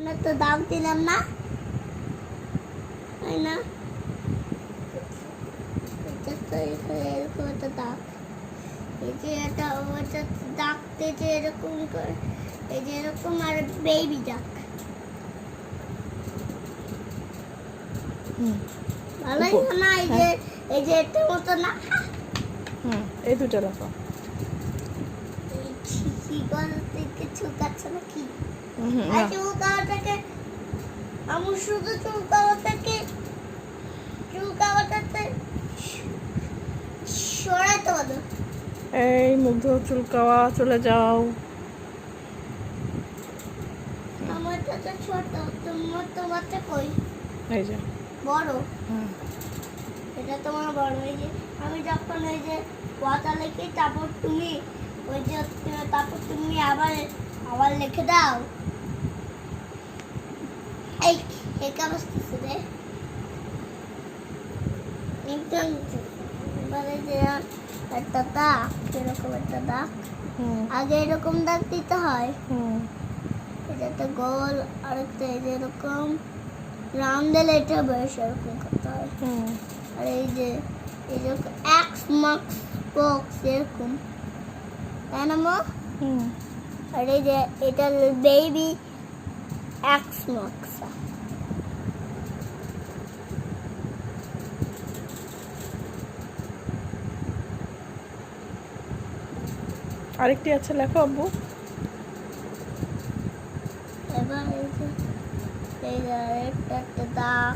আমরা তো দাগ দিলাম না, তাই না? এটা তো এরকম একটা দাগ, এই যে এটা ওটা দাগ দিয়েছে এরকম করে, এই যে এরকম, আর বেবি দাগ। ভালোই না? এই যে এটার মতো না। এই দুটো রাখো। চুলকাচ্ছে না কি? চুলকাওয়াটাকে আমার শুধু চুলকাওয়াটাকে সরাইতে বলো। এই মুগ্ধ চুলকাওয়া চলে যাও। আমারটা তো ছোট, তোমারটা কই? এই যে বড়। এটা তোমার বড়। এই যে আমি যখন ওই যে কথা লিখি, তারপর তুমি ওই যে তারপর তুমি আবার লিখে দাও। এই একা বসতেছে রে। এবারে যে একটা দাগ, এরকম একটা দাগ, আগে এরকম দাগ দিতে হয়। এটা একটা গোল, আর একটা এই যে এরকম রাউন্ড দিলে এটা বেশ এরকম করতে হয়। আর এই যে এরকম এক্স মার্কস বক্স এরকম, তাই না মা? আর এই যে এটা বেবি এক্স মার্কস। আরেকটি আছে, লেখো আব্বু। এবার এই যে আরেকটা একটা দাগ,